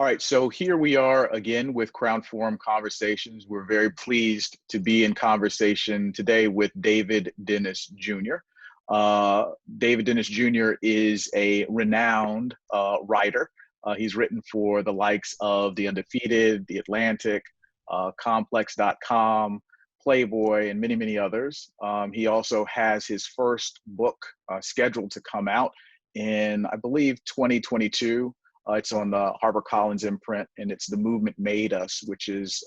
All right, so here we are again with Crown Forum Conversations. We're very pleased to be in conversation today with David Dennis Jr. David Dennis Jr. is a renowned writer. He's written for the likes of The Undefeated, The Atlantic, Complex.com, Playboy, and many, many others. He also has his first book scheduled to come out in, I believe, 2022. It's on the HarperCollins imprint, and it's The Movement Made Us, which is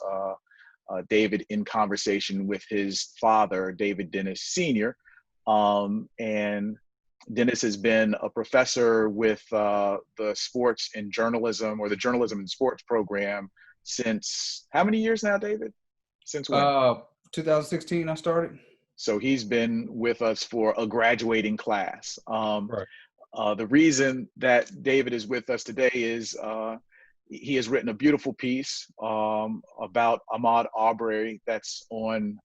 David in conversation with his father, David Dennis Sr. And Dennis has been a professor with the sports and journalism, or the journalism and sports program, since how many years now, David? Since when? 2016 I started. So he's been with us for a graduating class. Right. The reason that David is with us today is he has written a beautiful piece about Ahmad Albury that's on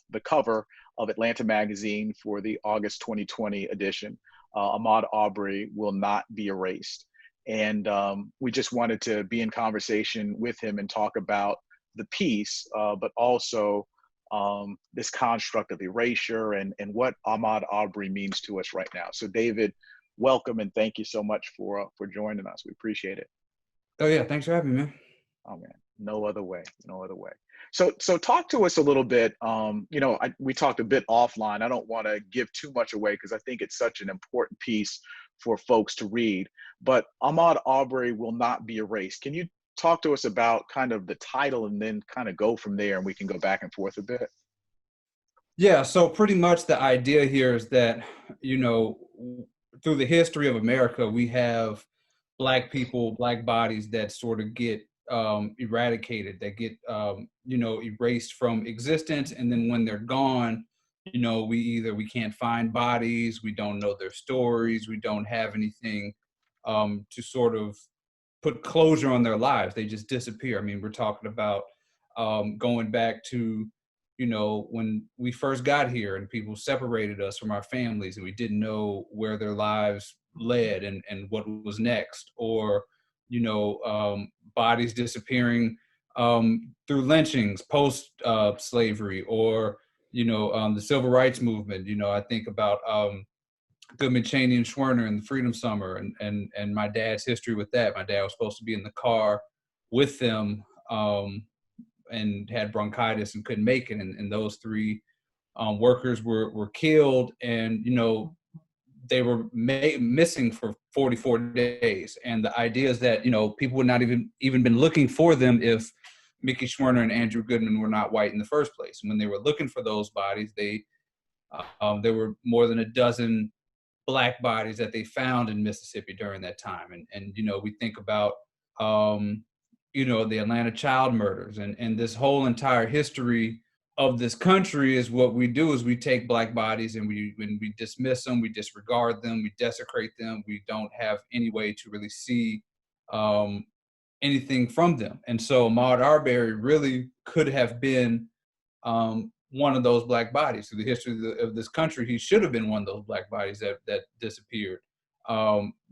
the cover of Atlanta Magazine for the August 2020 edition. Ahmad Albury Will Not Be Erased. And we just wanted to be in conversation with him and talk about the piece, but also this construct of erasure and what Ahmad Albury means to us right now. So David, welcome and thank you so much for joining us. We appreciate it. Oh yeah, thanks for having me, man. Oh man, no other way, no other way. So talk to us a little bit. We talked a bit offline. I don't want to give too much away because I think it's such an important piece for folks to read. But Ahmad Albury Will Not Be Erased. Can you talk to us about kind of the title and then kind of go from there, and we can go back and forth a bit? Yeah, so pretty much the idea here is that, through the history of America, we have Black people, Black bodies that sort of get eradicated, that get, erased from existence. And then when they're gone, we can't find bodies, we don't know their stories, we don't have anything to sort of put closure on their lives. They just disappear. I mean, we're talking about going back to, when we first got here and people separated us from our families and we didn't know where their lives led and what was next, or, bodies disappearing through lynchings post slavery, or, the civil rights movement. I think about Goodman, Cheney, and Schwerner in the Freedom Summer, and my dad's history with that. My dad was supposed to be in the car with them and had bronchitis and couldn't make it. And those three workers were killed, and they were missing for 44 days. And the idea is that people would not even been looking for them if Mickey Schwerner and Andrew Goodman were not white in the first place. And when they were looking for those bodies, there were more than a dozen Black bodies that they found in Mississippi during that time. And we think about, the Atlanta child murders and this whole entire history of this country. Is what we do is we take Black bodies and we dismiss them, we disregard them, we desecrate them. We don't have any way to really see anything from them. And so Ahmaud Arbery really could have been one of those Black bodies. Through the history of this country, he should have been one of those Black bodies that disappeared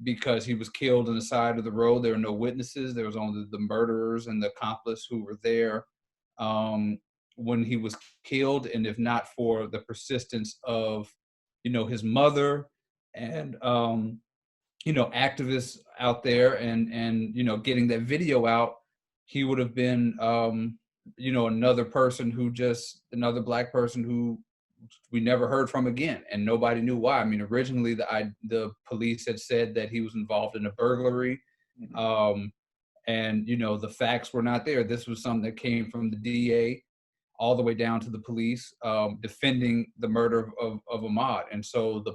because he was killed on the side of the road. There were no witnesses. There was only the murderers and the accomplice who were there when he was killed. And if not for the persistence of, his mother and, activists out there and getting that video out, he would have been, another Black person who we never heard from again, and nobody knew why. I mean, originally the police had said that he was involved in a burglary, and the facts were not there. This was something that came from the DA all the way down to the police defending the murder of Ahmaud. And so the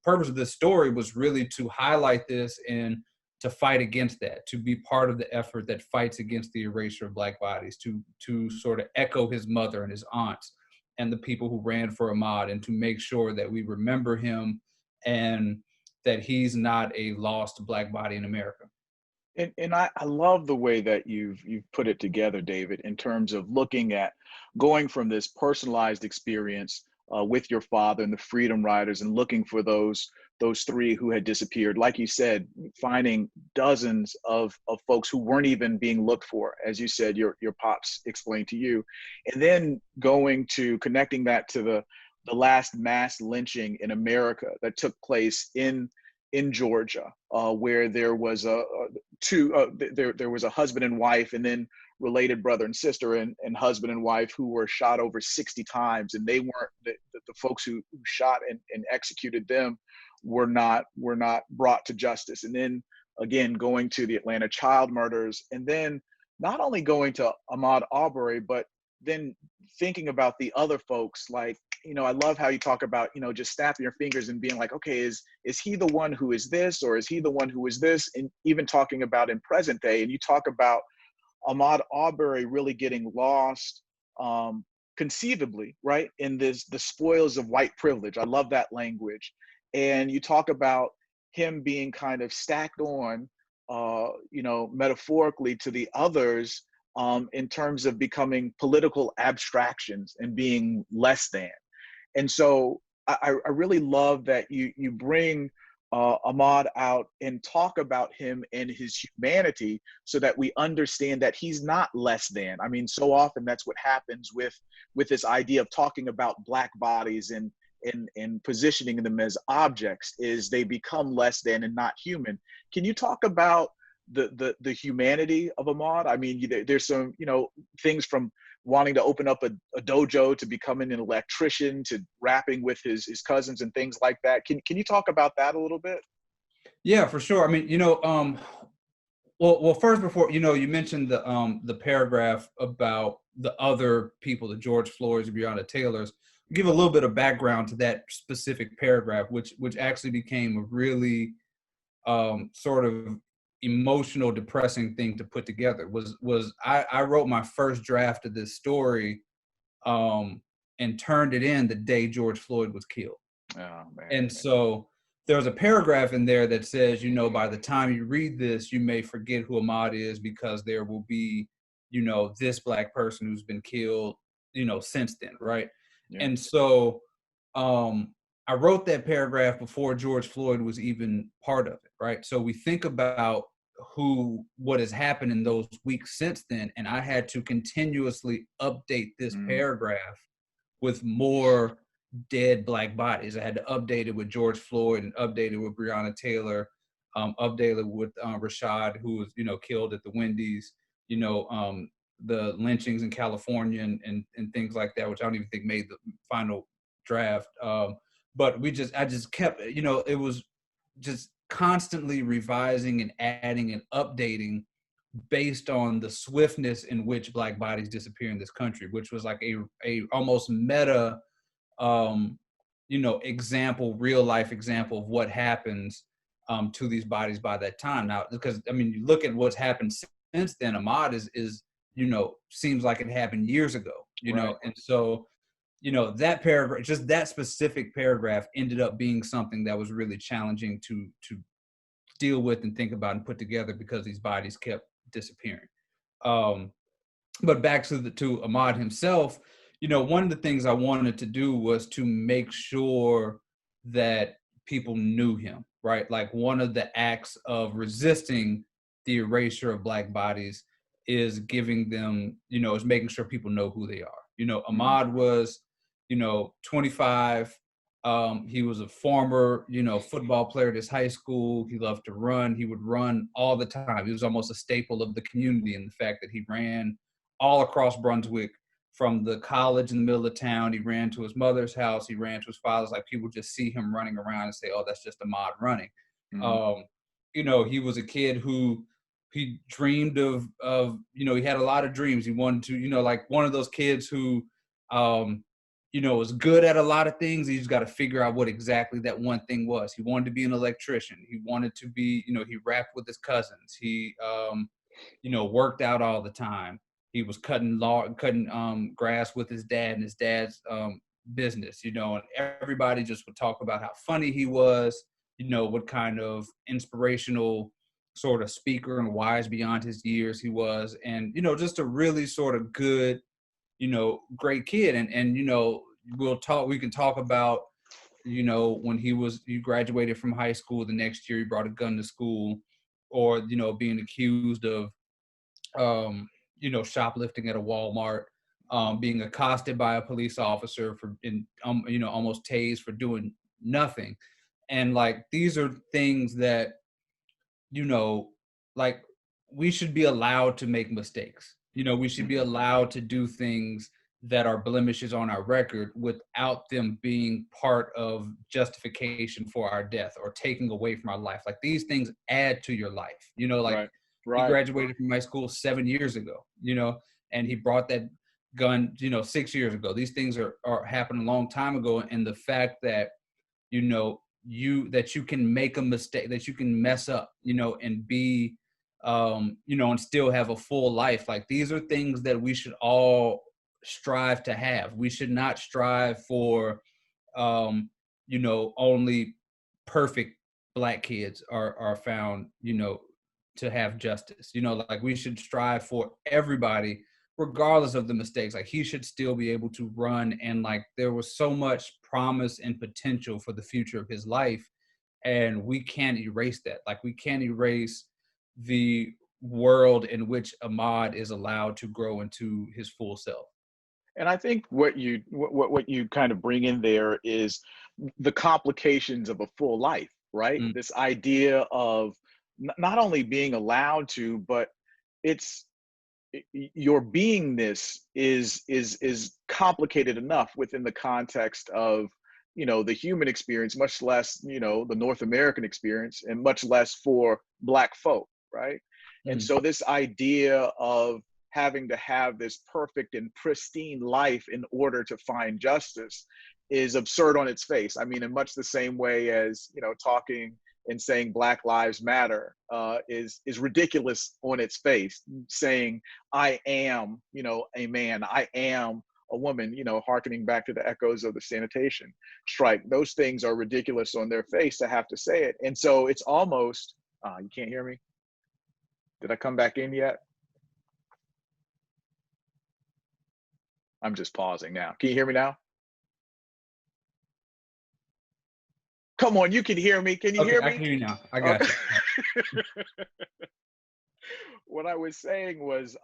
purpose of this story was really to highlight this and to fight against that, to be part of the effort that fights against the erasure of Black bodies, to sort of echo his mother and his aunts and the people who ran for Ahmaud, and to make sure that we remember him and that he's not a lost Black body in America. And I love the way that you've put it together, David, in terms of looking at going from this personalized experience with your father and the Freedom Riders, and looking for those those three who had disappeared. Like you said, finding dozens of folks who weren't even being looked for, as you said, your pops explained to you, and then going to connecting that to the last mass lynching in America that took place in Georgia, where there was there was a husband and wife, and then related brother and sister, and husband and wife who were shot over 60 times, and they weren't the folks who shot and executed them were not brought to justice. And then again, going to the Atlanta child murders, and then not only going to Ahmaud Arbery, but then thinking about the other folks. Like, I love how you talk about, just snapping your fingers and being like, okay, is he the one who is this, or is he the one who is this? And even talking about in present day, and you talk about Ahmaud Arbery really getting lost, conceivably, right, in the spoils of white privilege. I love that language. And you talk about him being kind of stacked on, metaphorically to the others, in terms of becoming political abstractions and being less than. And so I really love that you bring Ahmaud out and talk about him and his humanity, so that we understand that he's not less than. I mean, so often that's what happens with this idea of talking about Black bodies and positioning them as objects, is they become less than and not human. Can you talk about the humanity of Ahmaud? I mean, there's some things from wanting to open up a dojo to becoming an electrician to rapping with his cousins and things like that. Can you talk about that a little bit? Yeah, for sure. I mean, well, first, before, you mentioned the paragraph about the other people, the George Floyds, Breonna Taylors. Give a little bit of background to that specific paragraph, which actually became a really sort of emotional, depressing thing to put together. I wrote my first draft of this story and turned it in the day George Floyd was killed. Oh, man. And so there's a paragraph in there that says, by the time you read this, you may forget who Ahmaud is, because there will be, this Black person who's been killed, since then, right? Yeah. And so I wrote that paragraph before George Floyd was even part of it, right? So we think about what has happened in those weeks since then, and I had to continuously update this paragraph with more dead Black bodies. I had to update it with George Floyd, and update it with Breonna Taylor, update it with Rashad, who was killed at the Wendy's, the lynchings in California and things like that, which I don't even think made the final draft. But I just kept, it was just constantly revising and adding and updating based on the swiftness in which Black bodies disappear in this country, which was like a almost meta, example, real life example of what happens to these bodies by that time. Now, because I mean, you look at what's happened since then. Ahmaud is seems like it happened years ago, right. And so, that paragraph, just that specific paragraph, ended up being something that was really challenging to deal with and think about and put together, because these bodies kept disappearing. But back to Ahmaud himself, one of the things I wanted to do was to make sure that people knew him, right? Like, one of the acts of resisting the erasure of Black bodies is giving them, is making sure people know who they are. Ahmaud was, 25. He was a former, football player at his high school. He loved to run. He would run all the time. He was almost a staple of the community, in the fact that he ran all across Brunswick, from the college in the middle of town. He ran to his mother's house. He ran to his father's. Like, people just see him running around and say, "Oh, that's just Ahmaud running." He was a kid who, he dreamed of, he had a lot of dreams. He wanted to, like one of those kids who, was good at a lot of things. He just got to figure out what exactly that one thing was. He wanted to be an electrician. He wanted to be, he rapped with his cousins. He, worked out all the time. He was cutting grass with his dad and his dad's business, and everybody just would talk about how funny he was, what kind of inspirational sort of speaker and wise beyond his years he was. And, just a really sort of good, great kid. And we can talk about, you know, when you graduated from high school, the next year he brought a gun to school, or, you know, being accused of, you know, shoplifting at a Walmart, being accosted by a police officer you know, almost tased for doing nothing. And like, these are things that, you know, like, we should be allowed to make mistakes. You know, we should be Mhm. allowed to do things that are blemishes on our record without them being part of justification for our death or taking away from our life. Like, these things add to your life. You know, like, Right. he Right. graduated from high school 7 years ago, you know, and he brought that gun, you know, 6 years ago. These things are happened a long time ago. And the fact that, you know, that you can make a mistake, that you can mess up, you know, and be, you know, and still have a full life. Like, these are things that we should all strive to have. We should not strive for, um, you know, only perfect Black kids are found, you know, to have justice. You know, like, we should strive for everybody, regardless of the mistakes. Like, he should still be able to run, and like, there was so much promise and potential for the future of his life, and we can't erase that. Like, we can't erase the world in which Ahmad is allowed to grow into his full self. And I think what you kind of bring in there is the complications of a full life, right? Mm, This idea of not only being allowed to, but it's your beingness is complicated enough within the context of, you know, the human experience, much less, you know, the North American experience, and much less for Black folk, right? And mm, so this idea of having to have this perfect and pristine life in order to find justice is absurd on its face. I mean, in much the same way as, you know, talking and saying Black Lives Matter is ridiculous on its face. Saying I am, you know, a man, I am a woman, you know, hearkening back to the echoes of the sanitation strike. Those things are ridiculous on their face to have to say it. And so it's almost, you can't hear me? Did I come back in yet? I'm just pausing now. Can you hear me now? Come on, you can hear me. Can you okay, hear I can me? hear you now. I got Okay. you. What I was saying was,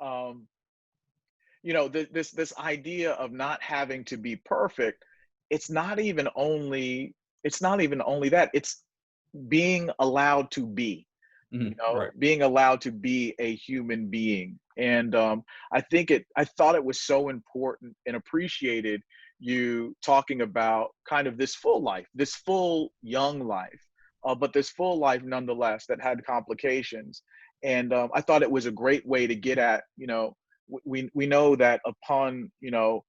you know, this idea of not having to be perfect. It's not even only, it's not even only that. It's being allowed to be, you know, Right. being allowed to be a human being. And I thought it was so important and appreciated you talking about kind of this full life, this full young life, but this full life nonetheless that had complications. And I thought it was a great way to get at, you know, we know that upon, you know,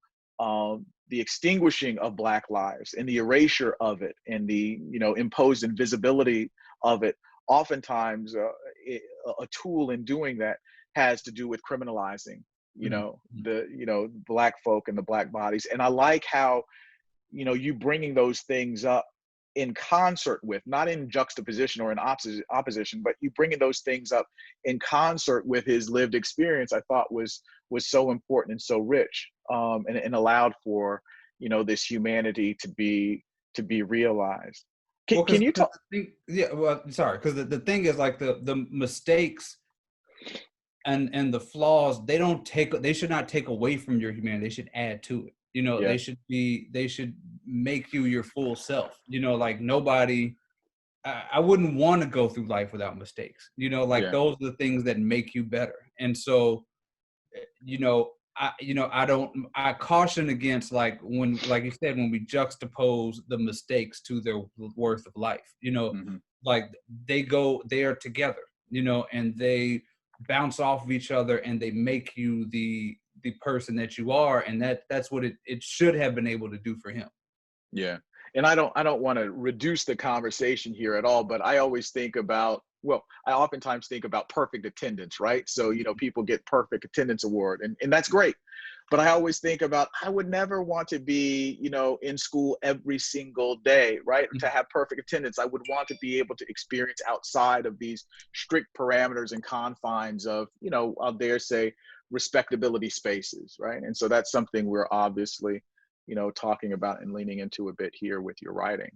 the extinguishing of Black lives and the erasure of it and the, you know, imposed invisibility of it, oftentimes a tool in doing that has to do with criminalizing, you Mhm, know, mhm. the, you know, Black folk and the Black bodies. And I like how, you know, you bringing those things up in concert with, not in juxtaposition or in opposition, but you bringing those things up in concert with his lived experience, I thought was so important and so rich, and allowed for, you know, this humanity to be realized. Well, Can because you the talk? thing, yeah, well, sorry, because the thing is, like, the mistakes and the flaws, they should not take away from your humanity. They should add to it. You know, Yeah, they should make you your full self. You know, like, nobody. I wouldn't want to go through life without mistakes. You know, like, yeah, those are the things that make you better. And so, you know, I caution against, like, when, like you said, when we juxtapose the mistakes to their worth of life, you know, hmm, like, they are together, you know, and they bounce off of each other, and they make you the person that you are. And that's what it should have been able to do for him. yeah. And I don't want to reduce the conversation here at all, but I always think about, well, I oftentimes think about perfect attendance, right? So, you know, people get perfect attendance award, and that's great. But I always think about, I would never want to be, you know, in school every single day, right? To have perfect attendance. I would want to be able to experience outside of these strict parameters and confines of, you know, I'll dare say, respectability spaces, right? And so that's something we're obviously, you know, talking about and leaning into a bit here with your writing.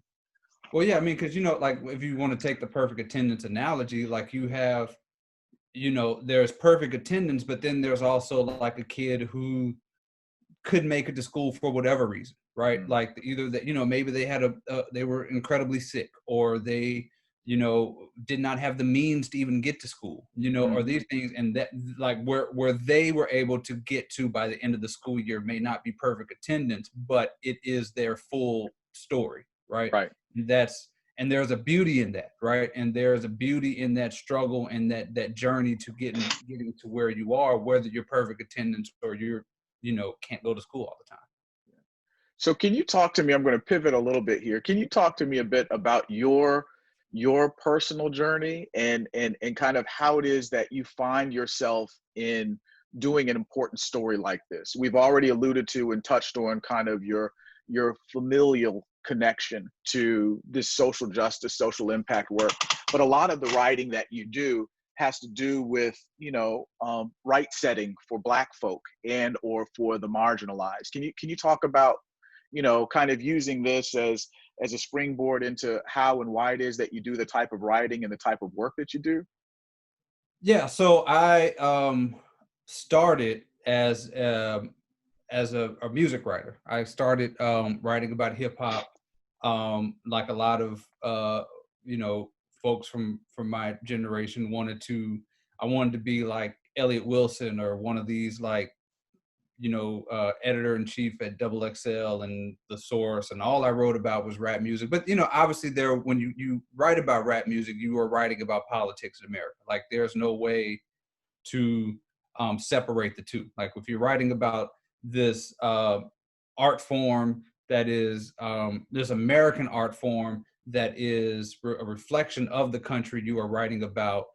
Well, yeah, I mean, because like if you want to take the perfect attendance analogy, like you have, there's perfect attendance, but then there's also like a kid who couldn't make it to school for whatever reason, right? Mm, Like either that, maybe they had they were incredibly sick, or they, did not have the means to even get to school, or mhm. these things, and that like where they were able to get to by the end of the school year may not be perfect attendance, but it is their full story, right? Right. That's and there's a beauty in that, right? And there's a beauty in that struggle and that journey to getting to where you are, whether you're perfect attendance or you're can't go to school all the time. So can you talk to me? I'm going to pivot a little bit here. Can you talk to me a bit about your personal journey and kind of how it is that you find yourself in doing an important story like this? We've already alluded to and touched on kind of your familial connection to this social justice, social impact work, but a lot of the writing that you do has to do with right setting for Black folk and or for the marginalized. Can you talk about kind of using this as a springboard into how and why it is that you do the type of writing and the type of work that you do? Yeah, so I started as a music writer. I started writing about hip hop, like a lot of you know folks from my generation wanted to. I wanted to be like Elliot Wilson or one of these like editor in chief at Double XL and The Source, and all I wrote about was rap music. But obviously, there when you write about rap music, you are writing about politics in America. Like, there's no way to separate the two. Like, if you're writing about this art form that is this American art form that is a reflection of the country, you are writing about.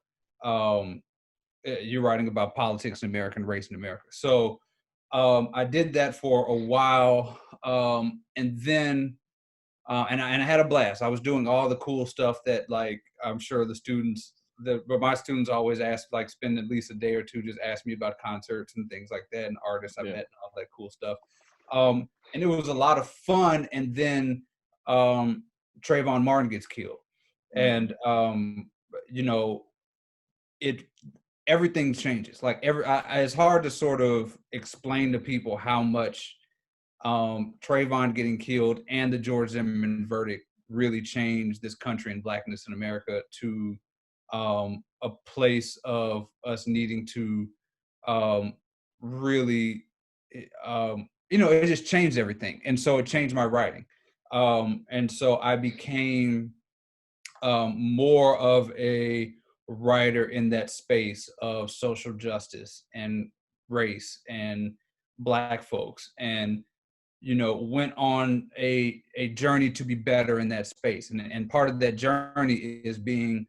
You're writing about politics in America and race in America. So I did that for a while, and then and I had a blast. I was doing all the cool stuff that, like, I'm sure the students, but my students always ask, like, spend at least a day or two just ask me about concerts and things like that, and artists I met Yeah. and all that cool stuff. And it was a lot of fun. And then Trayvon Martin gets killed, Mm, and you know it everything changes. Like, it's hard to sort of explain to people how much Trayvon getting killed and the George Zimmerman verdict really changed this country and Blackness in America to a place of us needing to um, really, it just changed everything. And so it changed my writing. And so I became more of a writer in that space of social justice and race and Black folks, and went on a journey to be better in that space. And part of that journey is being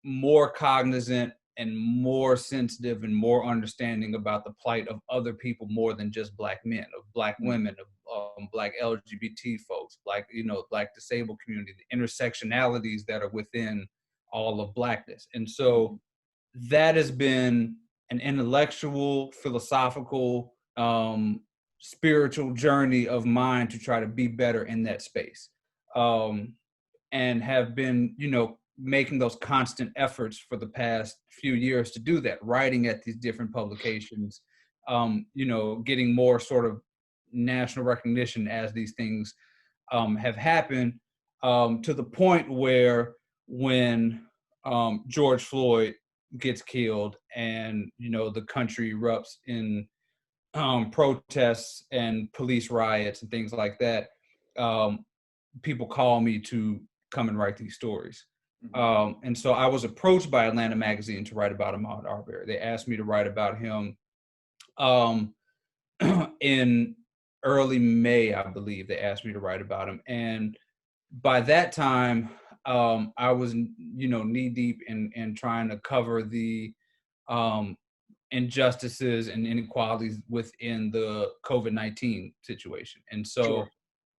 more cognizant and more sensitive and more understanding about the plight of other people, more than just Black men, of Black mm, women, of Black LGBT folks, Black, Black disabled community, the intersectionalities that are within all of Blackness. And so mhm. that has been an intellectual, philosophical, spiritual journey of mine to try to be better in that space. Um, and have been, making those constant efforts for the past few years to do that, writing at these different publications, getting more sort of national recognition as these things have happened, to the point where when George Floyd gets killed and, the country erupts in protests and police riots and things like that, um, people call me to come and write these stories. Mhm. And so I was approached by Atlanta Magazine to write about Ahmad Arbery. They asked me to write about him um, in early May, I believe. They asked me to write about him. And by that time, I was, knee deep in trying to cover the um, injustices and inequalities within the COVID-19 situation. And so Sure.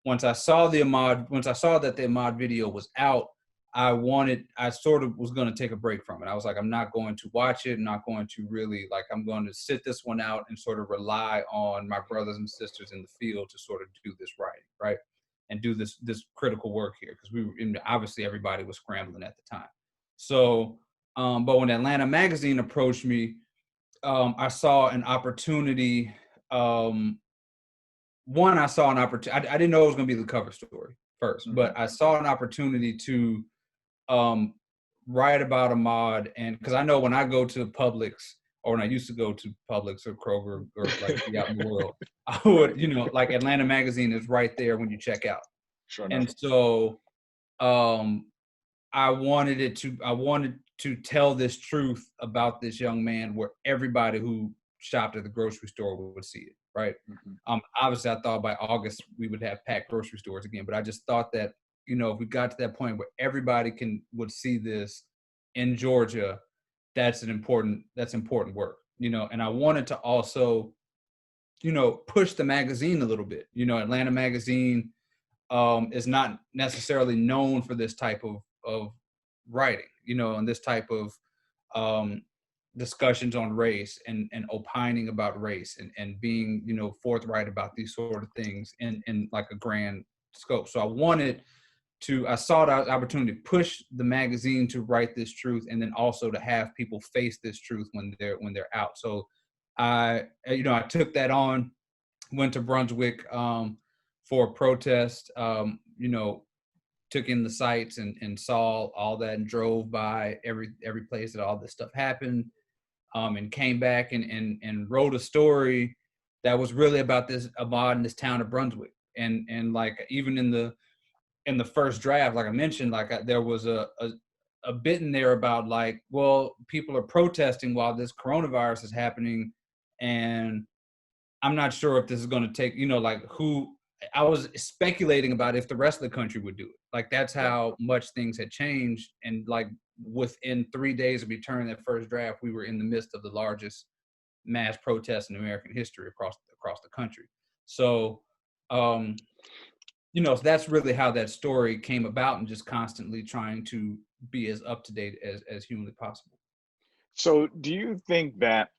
once I saw that the Ahmad video was out, I sort of was going to take a break from it. I was like, I'm not going to watch it. I'm not going to really, like, I'm going to sit this one out and sort of rely on my brothers and sisters in the field to sort of do this writing, right? and do this critical work here, because obviously everybody was scrambling at the time. So, but when Atlanta Magazine approached me, I saw an opportunity. One, I saw an opportunity. I didn't know it was going to be the cover story first, but I saw an opportunity to write about Ahmad, and because I know when I go to Publix, or when I used to go to Publix or Kroger, or like be out in the world, I would, like Atlanta Magazine is right there when you check out. Sure enough. And so I wanted to tell this truth about this young man where everybody who shopped at the grocery store would see it, right? Obviously, I thought by August we would have packed grocery stores again, but I just thought that, if we got to that point where everybody would see this in Georgia, that's important work, and I wanted to also, push the magazine a little bit. Atlanta Magazine is not necessarily known for this type of writing, and this type of discussions on race and opining about race and being, forthright about these sort of things in like a grand scope. So I saw the opportunity to push the magazine to write this truth, and then also to have people face this truth when they're out. So I took that on, went to Brunswick for a protest, took in the sights and saw all that, and drove by every place that all this stuff happened, and came back and wrote a story that was really about this Ahmad in this town of Brunswick. And like, even in the first draft, like I mentioned, there was a bit in there about, like, well, people are protesting while this coronavirus is happening, and I'm not sure if this is going to take, I was speculating about if the rest of the country would do it. Like, that's how much things had changed. And like, within 3 days of returning that first draft, we were in the midst of the largest mass protests in American history across the country. So, so that's really how that story came about, and just constantly trying to be as up to date as humanly possible. So do you think that,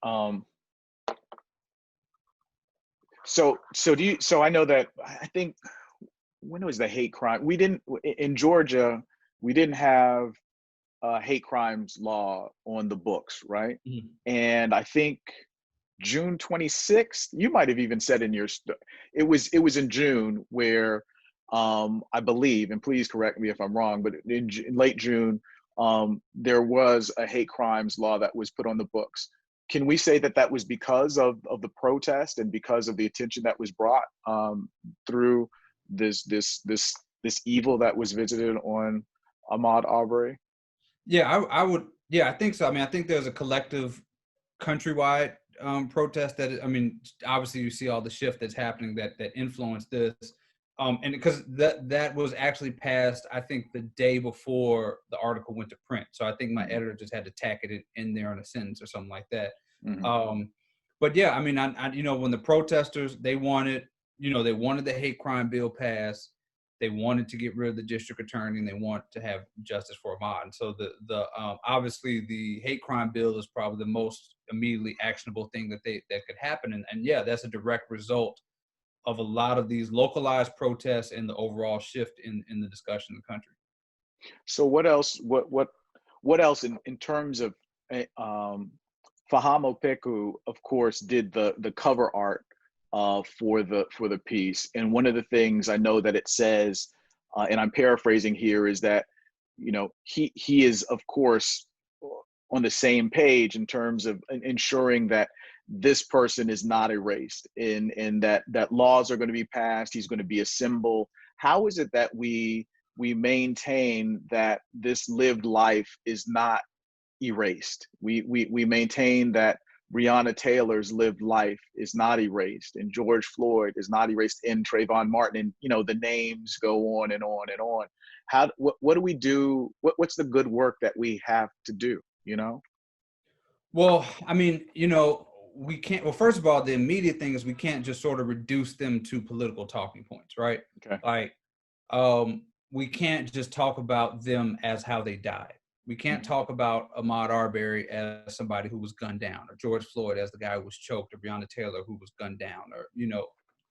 so I know that, I think, when was the hate crime? In Georgia, we didn't have a hate crimes law on the books, right? And I think June 26th, you might have even said in your, it was in June, where I believe, and please correct me if I'm wrong, but in late June, there was a hate crimes law that was put on the books. Can we say that was because of the protest, and because of the attention that was brought through this evil that was visited on Ahmaud Arbery? Yeah, I would. Yeah, I think so. I mean, I think there's a collective countrywide protest obviously you see all the shift that's happening that influenced this. And because that was actually passed, I think, the day before the article went to print. So I think my editor just had to tack it in there in a sentence or something like that. But yeah, I mean, I when the protesters, they wanted the hate crime bill passed, they wanted to get rid of the district attorney, and they want to have justice for Ahmaud. And so the obviously the hate crime bill is probably the most immediately actionable thing that could happen. And yeah, that's a direct result of a lot of these localized protests and the overall shift in the discussion in the country. So what else? What else in terms of Fahamo Peku, of course, did the cover art for the piece, and one of the things I know that it says, and I'm paraphrasing here, is that he is, of course, on the same page in terms of ensuring that this person is not erased, and that laws are going to be passed. He's going to be a symbol. How is it that we maintain that this lived life is not erased? We maintain that Breonna Taylor's lived life is not erased, and George Floyd is not erased, and Trayvon Martin, and the names go on and on and on. What do we do? What's the good work that we have to do? Well, I mean, we can't. Well, first of all, the immediate thing is we can't just sort of reduce them to political talking points, right? Okay. Like, we can't just talk about them as how they died. We can't talk about Ahmaud Arbery as somebody who was gunned down, or George Floyd as the guy who was choked, or Breonna Taylor who was gunned down, or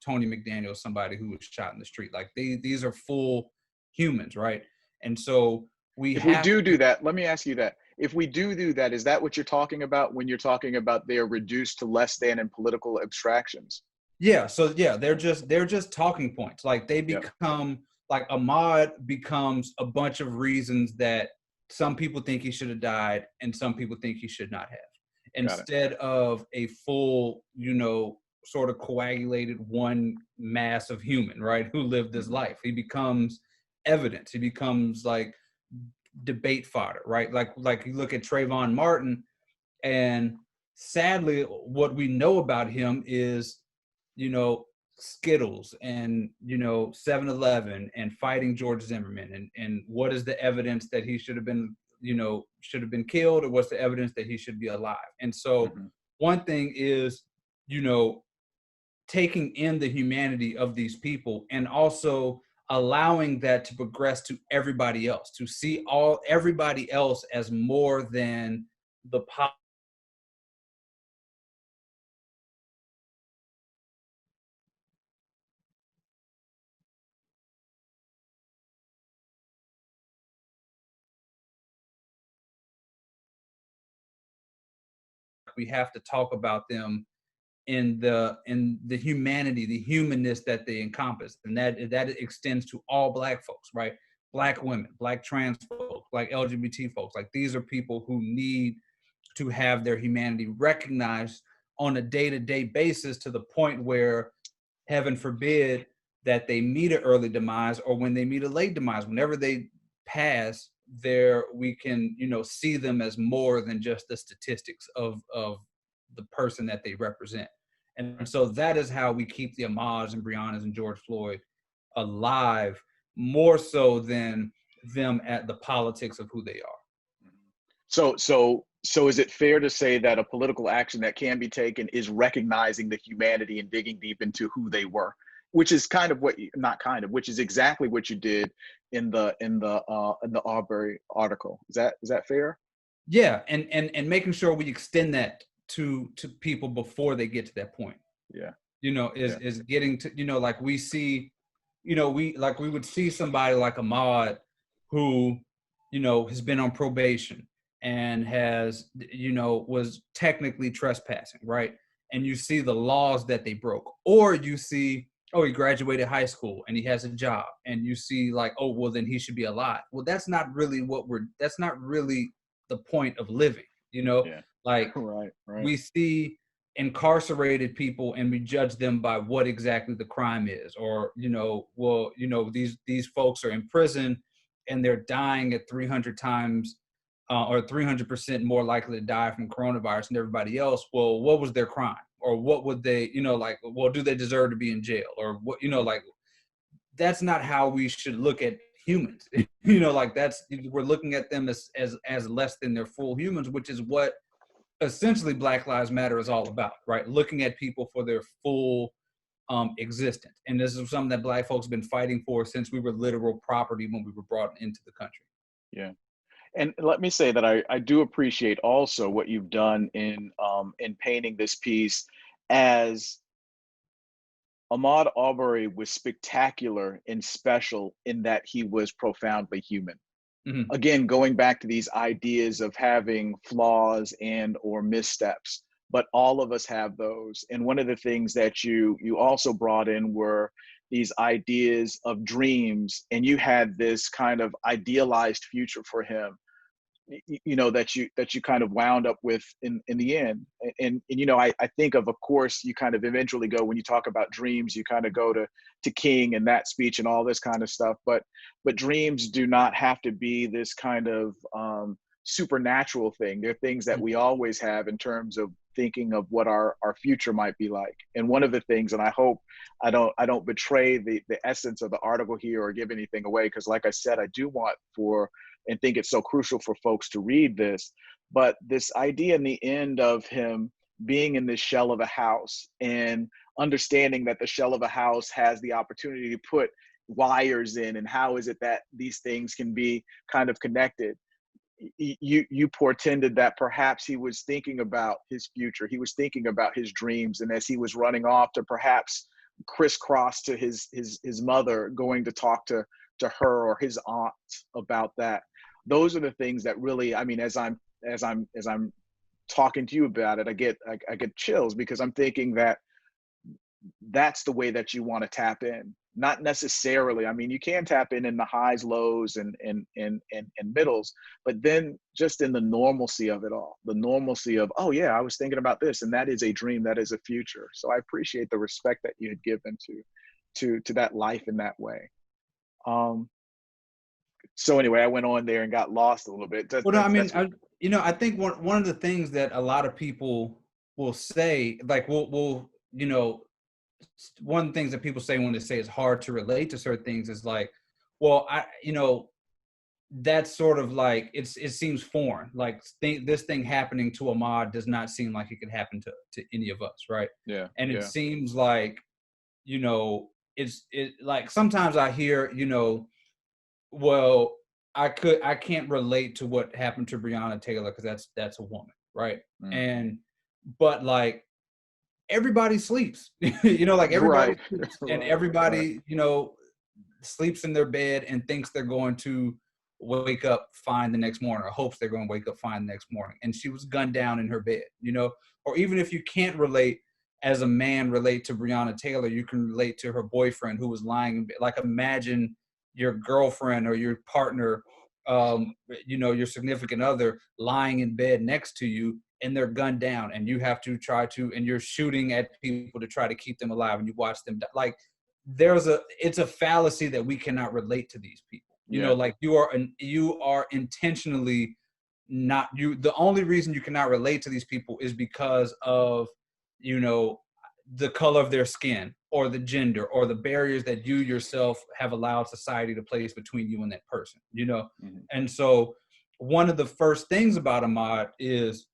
Tony McDaniel, somebody who was shot in the street. Like these are full humans, right? And so we If we have do that, let me ask you that. If we do that, is that what you're talking about when you're talking about they're reduced to less than in political abstractions? yeah, so yeah, they're just talking points. Like they Yep. become like Ahmad becomes a bunch of reasons that some people think he should have died and some people think he should not have. Got it. Instead of a full, sort of coagulated one mass of human, right, who lived this Mhm. life. He becomes evidence. He becomes like debate fodder, right? Like you look at Trayvon Martin, and sadly, what we know about him is, Skittles and 7-Eleven and fighting George Zimmerman, and what is the evidence that he should have been killed, or what's the evidence that he should be alive? And so Mhm. one thing is, you know, taking in the humanity of these people, and also allowing that to progress to everybody else, to see everybody else as more than the we have to talk about them in the humanity, the humanness that they encompass, and that extends to all Black folks, right? Black women, Black trans folks, like LGBT folks. Like these are people who need to have their humanity recognized on a day-to-day basis, to the point where, heaven forbid, that they meet an early demise, or when they meet a late demise, whenever they pass, there we can see them as more than just the statistics of the person that they represent. And so that is how we keep the Ahmads and Breonnas and George Floyd alive, more so than them at the politics of who they are. So is it fair to say that a political action that can be taken is recognizing the humanity and digging deep into who they were, which is kind of what not kind of, which is exactly what you did in the Arbery article. Is that fair? Yeah, and making sure we extend that to people before they get to that point. Yeah. Is Yeah. is getting to, like we see, we would see somebody like Ahmad, who has been on probation and was technically trespassing, right? And you see the laws that they broke, or you see, oh, he graduated high school and he has a job, and you see like, oh, well, then he should be alive. Well, that's not really the point of living, Yeah. like Right. Right. we see incarcerated people and we judge them by what exactly the crime is, or well, these folks are in prison and they're dying at 300 times, or 300% more likely to die from coronavirus than everybody else. Well, what was their crime, or what would they, like, well, do they deserve to be in jail, or what, like, that's not how we should look at humans. Like we're looking at them as less than their full humans, which is what essentially Black Lives Matter is all about, right? Looking at people for their full existence. And this is something that Black folks have been fighting for since we were literal property when we were brought into the country. Yeah. And let me say that I do appreciate also what you've done in painting this piece as Ahmaud Arbery was spectacular and special in that he was profoundly human. Mm-hmm. Again, going back to these ideas of having flaws and or missteps, but all of us have those. And one of the things that you also brought in were these ideas of dreams, and you had this kind of idealized future for him, that you kind of wound up with in the end. And I think of course you kind of eventually go, when you talk about dreams, you kind of go to King and that speech and all this kind of stuff, but dreams do not have to be this kind of supernatural thing. They're things that we always have in terms of thinking of what our future might be like. And one of the things, and I hope I don't betray the essence of the article here or give anything away, because like I said, I do want for and think it's so crucial for folks to read this. But this idea in the end of him being in this shell of a house and understanding that the shell of a house has the opportunity to put wires in, and how is it that these things can be kind of connected. You portended that perhaps he was thinking about his future, he was thinking about his dreams, and as he was running off to perhaps crisscross to his mother, going to talk to her or his aunt about that. Those are the things that really, I mean, as I'm talking to you about it, I get chills, because I'm thinking that that's the way that you want to tap in. Not necessarily, I mean, you can tap in the highs, lows, and middles, but then just in the normalcy of it all, the normalcy of, oh yeah, I was thinking about this, and that is a dream, that is a future. So I appreciate the respect that you had given to that life in that way. Um, so anyway, I went on there and got lost a little bit. Well, no, I mean, That's what, I think one of the things that a lot of people will say, like, will one of the things that people say when they say it's hard to relate to certain things is like, well, that's sort of like, it seems foreign. Like, this thing happening to Ahmad does not seem like it could happen to any of us, right? yeah, And it yeah, seems like, it like sometimes I hear, well, I can't relate to what happened to Breonna Taylor because that's a woman, right? mm, And but like, everybody sleeps, like everybody right, sleeps, and right, right, everybody, sleeps in their bed and thinks they're going to wake up fine the next morning, or hopes they're going to wake up fine the next morning. And she was gunned down in her bed, or even if you can't relate as a man, relate to Breonna Taylor, you can relate to her boyfriend who was lying in bed. Like, imagine your girlfriend or your partner, your significant other lying in bed next to you, and they're gunned down, and you have to and you're shooting at people to try to keep them alive, and you watch them die. Like, it's a fallacy that we cannot relate to these people. yeah, Like, you are intentionally not, the only reason you cannot relate to these people is because of, the color of their skin, or the gender, or the barriers that you yourself have allowed society to place between you and that person, mhm, And so one of the first things about Ahmad is,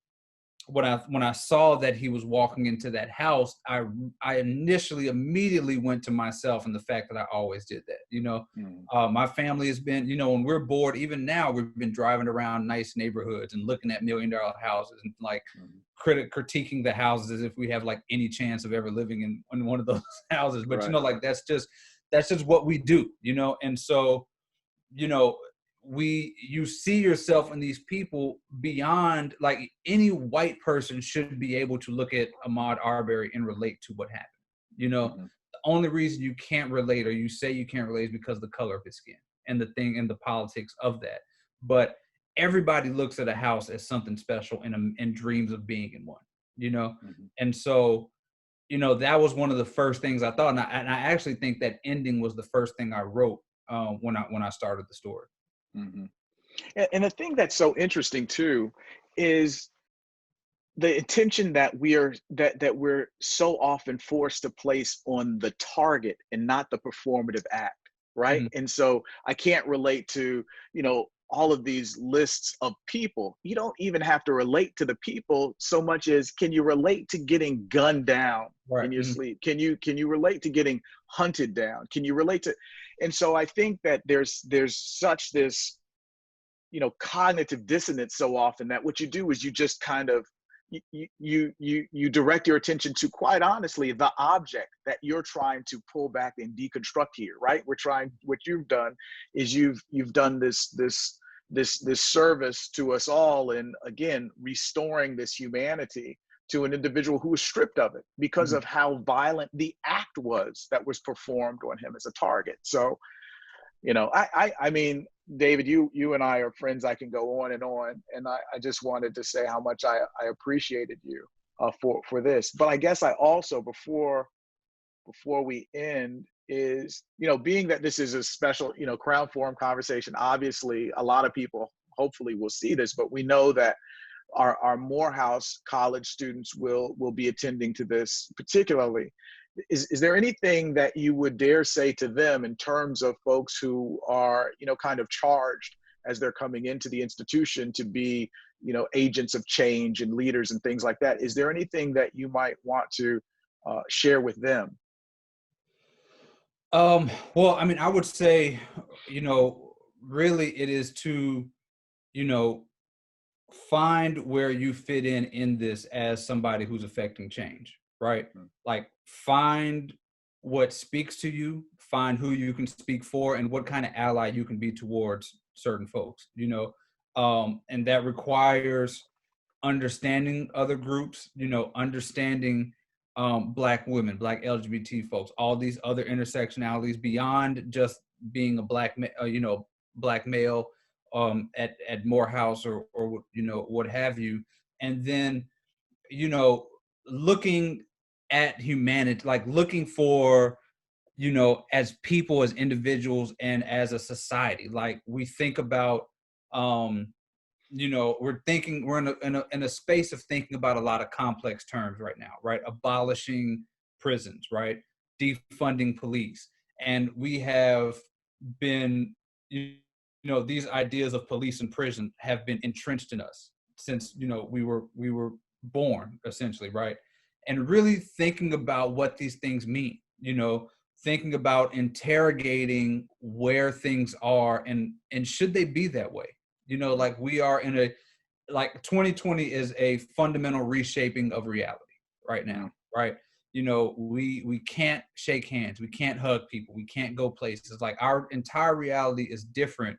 when I saw that he was walking into that house, I initially immediately went to myself and the fact that I always did that. mhm, My family has been, when we're bored, even now, we've been driving around nice neighborhoods and looking at $1 million houses, and like mhm, critiquing the houses as if we have like any chance of ever living in one of those houses. But right, like, that's just what we do, and so, you know you see yourself in these people beyond, like, any white person should be able to look at Ahmaud Arbery and relate to what happened. mhm, The only reason you can't relate, or you say you can't relate, is because of the color of his skin and the politics of that. But everybody looks at a house as something special, and dreams of being in one, mhm. and so, that was one of the first things I thought, and I actually think that ending was the first thing I wrote, when I started the story. Hmm. And the thing that's so interesting too is the attention that we're so often forced to place on the target and not the performative act, right? Mhm. And so I can't relate to, all of these lists of people. You don't even have to relate to the people so much as, can you relate to getting gunned down Right. in your Mhm. sleep? Can you relate to getting hunted down? Can you relate to? And so I think that there's such this, cognitive dissonance so often, that what you do is you just kind of, you direct your attention to, quite honestly, the object that you're trying to pull back and deconstruct here, right? What you've done is you've done this service to us all, and again, restoring this humanity to an individual who was stripped of it because Mhm. of how violent the act was that was performed on him as a target. So, I mean, David, you and I are friends. I can go on, and I just wanted to say how much I appreciated you for this. But I guess I also, before we end, is, being that this is a special, Crown Forum conversation. Obviously, a lot of people hopefully will see this, but we know that our Morehouse College students will be attending to this particularly. Is there anything that you would dare say to them in terms of folks who are, kind of charged as they're coming into the institution to be, agents of change and leaders and things like that? Is there anything that you might want to share with them? Well, I mean, I would say, really, it is to, you know, find where you fit in this as somebody who's affecting change, right? Mm, Like, find what speaks to you, find who you can speak for, and what kind of ally you can be towards certain folks, you know. And that requires understanding other groups, you know, understanding Black women, Black LGBT folks, all these other intersectionalities beyond just being a you know, Black male at Morehouse or you know, what have you. And then, you know, looking at humanity, like looking for, you know, as people, as individuals, and as a society. Like we think about, you know, we're in a space of thinking about a lot of complex terms right now, right? Abolishing prisons, right? Defunding police. And we have been, you know, these ideas of police and prison have been entrenched in us since, you know, we were born, essentially, right? And really thinking about what these things mean, you know, thinking about interrogating where things are and should they be that way? You know, like we are in a, like 2020 is a fundamental reshaping of reality right now, right? You know, we can't shake hands, we can't hug people, we can't go places. Like our entire reality is different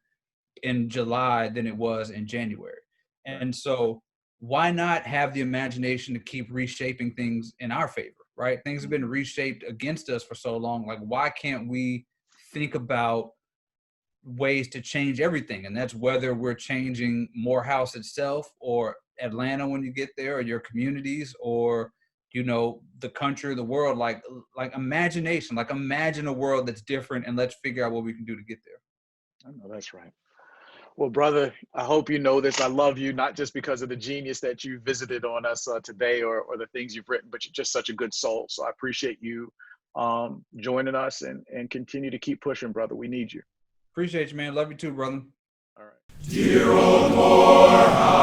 in July than it was in January. And so why not have the imagination to keep reshaping things in our favor, right? Things have been reshaped against us for so long. Like, why can't we think about ways to change everything? And that's whether we're changing Morehouse itself or Atlanta when you get there, or your communities, or, you know, the country, the world. Like imagination, like imagine a world that's different and let's figure out what we can do to get there. I know that's right. Well, brother, I hope you know this. I love you, not just because of the genius that you visited on us today or the things you've written, but you're just such a good soul. So I appreciate you joining us and continue to keep pushing, brother. We need you. Appreciate you, man. Love you too, brother. All right. Dear old Morehouse.